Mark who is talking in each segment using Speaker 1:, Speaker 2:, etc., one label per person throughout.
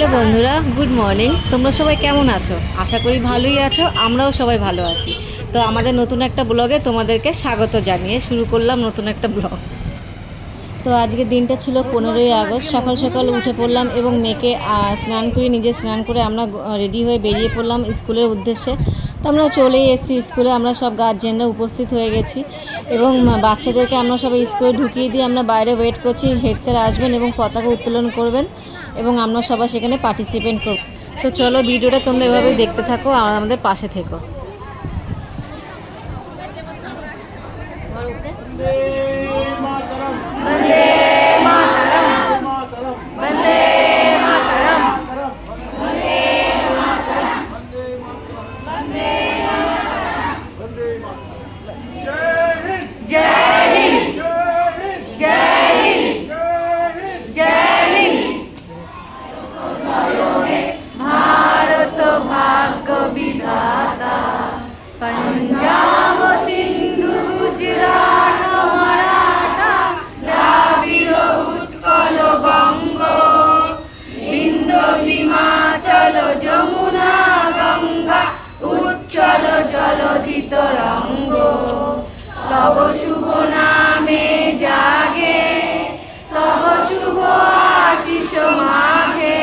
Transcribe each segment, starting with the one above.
Speaker 1: Hello বন্ধুরা, good morning. তোমরা সবাই কেমন আছো? আশা করি ভালোই আছো, আমরাও সবাই ভালো আছি। তো আমাদের নতুন একটা ব্লগে তোমাদেরকে স্বাগত জানিয়ে শুরু করলাম নতুন একটা ব্লগ। তো আজকের দিনটা ছিল 15ই আগস্ট। সকাল সকাল উঠে পড়লাম এবং মেয়েকে স্নান করে নিজে স্নান করে আমরা রেডি হয়ে বেরিয়ে পড়লাম স্কুলের উদ্দেশ্যে। তো আমরা চলেই এসেছি স্কুলে, আমরা সব গার্জিয়ানরা উপস্থিত হয়ে গেছি এবং বাচ্চাদেরকে আমরা সবাই স্কুলে ঢুকিয়ে দিয়ে আমরা বাইরে ওয়েট করছি। হেড স্যার আসবেন এবং পতাকা উত্তোলন করবেন এবং আমরা সবাই সেখানে পার্টিসিপেট করব। তো চলো ভিডিওটা তোমরা এভাবে দেখতে থাকো আর আমাদের পাশে থেকো। पंजाब सिंधु गुजरात मराठा द्राविड़ उत्कल बंग बिंदु हिमाचल जमुना गंगा उच्चल जलधि तरंग तब शुभ नामे जागे तब शुभ आशीष माघे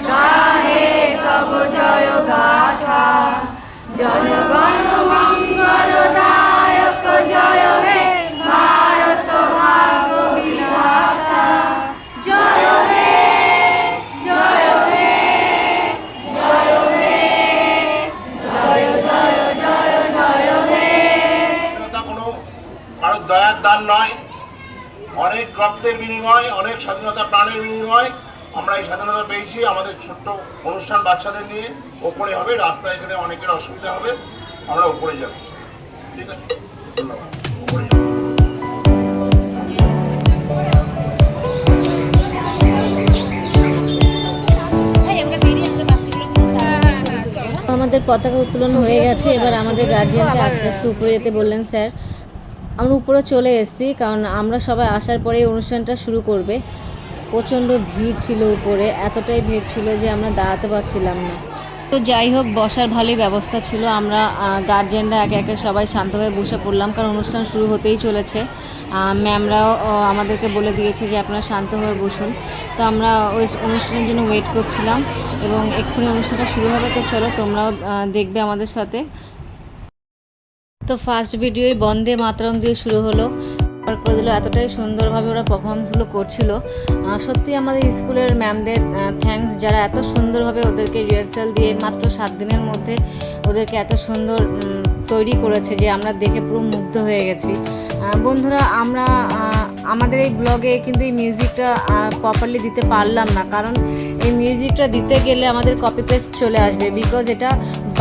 Speaker 1: गाहे तब जय गाथा जनगण मंगलदायक जय हे भारत भाग्य विधाता जय हे जय हे जय हे जय जय जय जय हे।
Speaker 2: কোনো ভারত দয়ার দান নয়, অনেক রক্তের বিনিময়, অনেক স্বাধীনতা প্রাণের বিনিময় আমরা এই স্বাধীনতা পেয়েছি। আমাদের ছোট্ট অনুষ্ঠান বাচ্চাদের নিয়ে ওপরে হবে, রাস্তায় এখানে অনেকের অসুবিধা হবে, আমরা উপরে যাব। ঠিক আছে, ধন্যবাদ। উপরে যাব।
Speaker 1: আমাদের পতাকা উত্তোলন হয়ে গেছে, এবার আমাদের গার্জিয়ানকে আস্তে আস্তে উপরে যেতে বললেন স্যার। আমরা উপরে চলে এসেছি কারণ আমরা সবাই আসার পরেই অনুষ্ঠানটা শুরু করবে। প্রচণ্ড ভিড় ছিল উপরে, এতটাই ভিড় ছিল যে আমরা দাঁড়াতে পারছিলাম না। তো যাই হোক, বসার ভালোই ব্যবস্থা ছিল। আমরা গার্জিয়ানরা একে একে সবাই শান্তভাবে বসে পড়লাম কারণ অনুষ্ঠান শুরু হতেই চলেছে। ম্যামরাও আমাদেরকে বলে দিয়েছে যে আপনারা শান্তভাবে বসুন। তো আমরা ওই অনুষ্ঠানের জন্য ওয়েট করছিলাম এবং এক্ষুনি অনুষ্ঠানটা শুরু হবে। তো চলো তোমরাও দেখবে আমাদের সাথে। তো ফার্স্ট ভিডিওই বন্দে মাতরম দিয়ে শুরু হলো, করে দিল। এতটাই সুন্দরভাবে ওরা পারফরমেন্সগুলো করছিল। সত্যি আমাদের স্কুলের ম্যামদের থ্যাঙ্কস, যারা এত সুন্দরভাবে ওদেরকে রিহার্সাল দিয়ে মাত্র 7 দিনের মধ্যে ওদেরকে এত সুন্দর তৈরি করেছে যে আমরা দেখে পুরো মুগ্ধ হয়ে গেছি। বন্ধুরা, আমরা আমাদের এই ব্লগে কিন্তু এই মিউজিকটা প্রপারলি দিতে পারলাম না, কারণ এই মিউজিকটা দিতে গেলে আমাদের কপি পেস্ট চলে আসবে। বিকজ এটা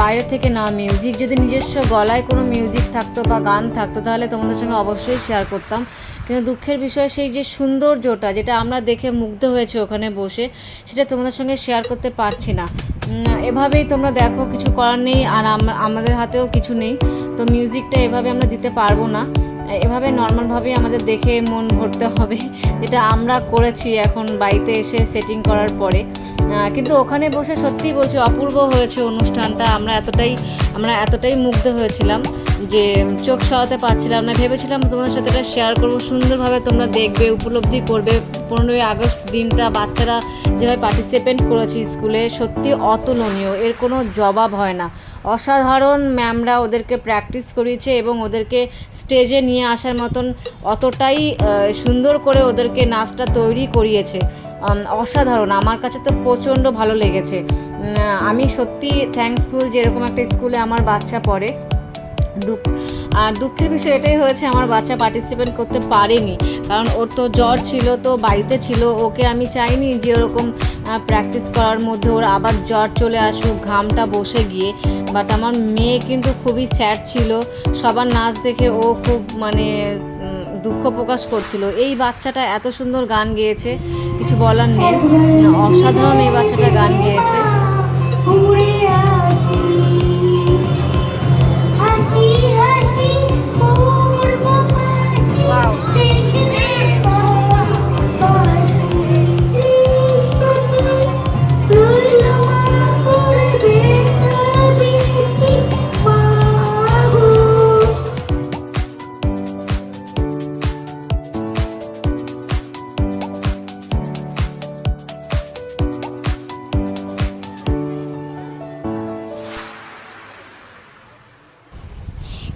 Speaker 1: বাইরে থেকে না মিউজিক, যদি নিজস্ব গলায় কোনো মিউজিক থাকতো বা গান থাকতো তাহলে তোমাদের সঙ্গে অবশ্যই শেয়ার করতাম। কিন্তু দুঃখের বিষয় সেই যে সৌন্দর্যটা যেটা আমরা দেখে মুগ্ধ হয়েছে ওখানে বসে, সেটা তোমাদের সঙ্গে শেয়ার করতে পারছি না। এভাবেই তোমরা দেখো, কিছু করার নেই, আর আমাদের হাতেও কিছু নেই। তো মিউজিকটা এভাবে আমরা দিতে পারবো না, এভাবে নর্মালভাবেই আমাদের দেখে মন ভরতে হবে, যেটা আমরা করেছি এখন বাড়িতে এসে সেটিং করার পরে। কিন্তু ওখানে বসে সত্যিই বলছি অপূর্ব হয়েছে অনুষ্ঠানটা। আমরা এতটাই মুগ্ধ হয়েছিলাম যে চোখ সরাতে পারছিলাম না। ভেবেছিলাম তোমাদের সাথে এটা শেয়ার করবো, সুন্দরভাবে তোমরা দেখবে, উপলব্ধি করবে। 15ই আগস্ট দিনটা বাচ্চারা যেভাবে পার্টিসিপেট করেছে স্কুলে, সত্যি অতুলনীয়, এর কোনো জবাব হয় না। অসাধারণ ম্যামরা ওদেরকে প্র্যাকটিস করিয়েছে এবং ওদেরকে স্টেজে নিয়ে আসার মতন অতটাই সুন্দর করে ওদেরকে নাচটা তৈরি করিয়েছে। অসাধারণ, আমার কাছে তো প্রচণ্ড ভালো লেগেছে। আমি সত্যি থ্যাঙ্কসফুল যে এরকম একটা স্কুলে আমার বাচ্চা পড়ে। আর দুঃখের বিষয় এটাই হয়েছে, আমার বাচ্চা পার্টিসিপেট করতে পারেনি, কারণ ওর তো জ্বর ছিল, তো বাড়িতে ছিল। ওকে আমি চাইনি যে ওরকম প্র্যাকটিস করার মধ্যে ওর আবার জ্বর চলে আসুক, ঘামটা বসে গিয়ে। বাট আমার মেয়ে কিন্তু খুবই স্যাড ছিল, সবার নাচ দেখে ও খুব দুঃখ প্রকাশ করছিল। এই বাচ্চাটা এত সুন্দর গান গেয়েছে, কিছু বলার নেই, অসাধারণ এই বাচ্চাটা গান গেয়েছে।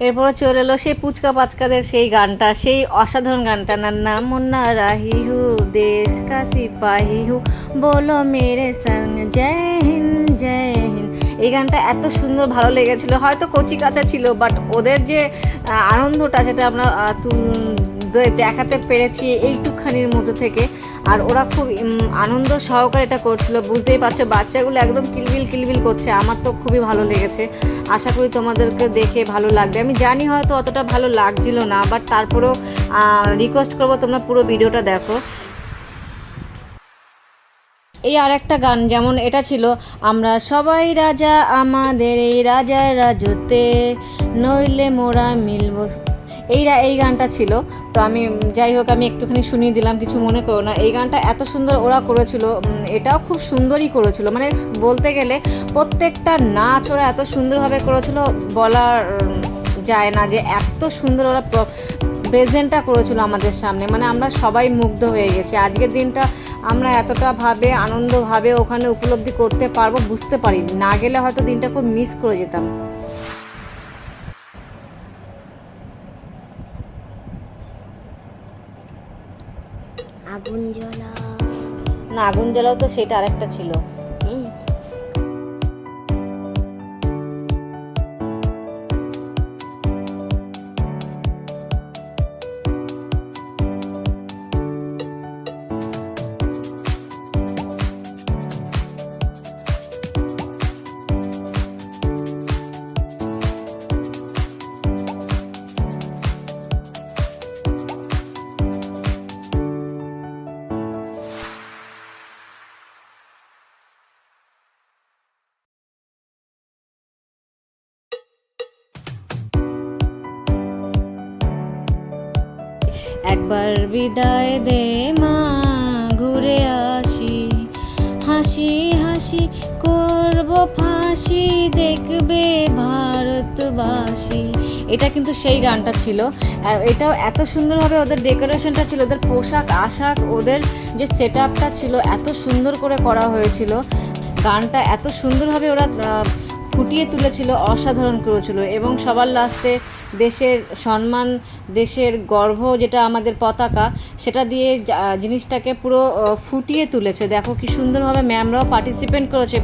Speaker 1: এরপরে চলে এলো সেই পুচকা পাচকাদের সেই গানটা, সেই অসাধারণ গানটা, নান্না মুন্না রাহি হু দেশ কা সিপাহি হু বলো মেরে সঙ্গ জয় হিন্দ জয় হিন্দ। এই গানটা এত সুন্দর ভালো লেগেছিল, হয়তো কচি কাঁচা ছিল বাট ওদের যে আনন্দটা সেটা আমরা দেখাতে পেরেছি এইটুকখানির মধ্যে থেকে। আর ওরা খুব আনন্দ সহকারে এটা করছিল, বুঝতেই পারছো বাচ্চাগুলো একদম কিলবিল কিলবিল করছে। আমার তো খুবই ভালো লেগেছে, আশা করি তোমাদেরকে দেখে ভালো লাগবে। আমি জানি হয়তো অতটা ভালো লাগছিল না, বাট তারপরেও রিকোয়েস্ট করবো তোমরা পুরো ভিডিওটা দেখো। এই আর একটা গান যেমন এটা ছিল, আমরা সবাই রাজা আমাদের এই রাজার রাজতে নইলে মোরা মিলব, এই গানটা ছিল। তো আমি যাই হোক আমি একটুখানি শুনিয়ে দিলাম, কিছু মনে করো না। এই গানটা এত সুন্দর ওরা করেছিল, এটাও খুব সুন্দরই করেছিল, মানে বলতে গেলে প্রত্যেকটা নাচ ওরা এত সুন্দরভাবে করেছিল, বলার যায় না যে এত সুন্দর ওরা প্রেজেন্টটা করেছিল আমাদের সামনে। মানে আমরা সবাই মুগ্ধ হয়ে গেছি। আজকের দিনটা আমরা এতটা ভাবে আনন্দভাবে ওখানে উপলব্ধি করতে পারবো বুঝতে পারি, না গেলে হয়তো দিনটা খুব মিস করে যেতাম।
Speaker 3: আগুন জ্বলা,
Speaker 1: না আগুন জ্বালাও তো সেটা আরেকটা ছিল। একবার বিদায় দে মা ঘুরে আসি, হাসি হাসি করব ফাঁসি দেখবে ভারতবাসী। এটা কিন্তু সেই গানটা ছিল। এটাও এত সুন্দরভাবে ওদের ডেকোরেশনটা ছিল, ওদের পোশাক আশাক, ওদের যে সেট আপটা ছিল এত সুন্দর করে করা হয়েছিল। গানটা এত সুন্দরভাবে ওরা ফুটিয়ে তুলেছিল, অসাধারণ করেছিল। এবং সবার লাস্টে দেশের সম্মান, দেশের গর্ব যেটা আমাদের পতাকা, সেটা দিয়ে জিনিসটাকে পুরো ফুটিয়ে তুলেছে। দেখো কি সুন্দরভাবে ম্যামরাও পার্টিসিপেট করেছে।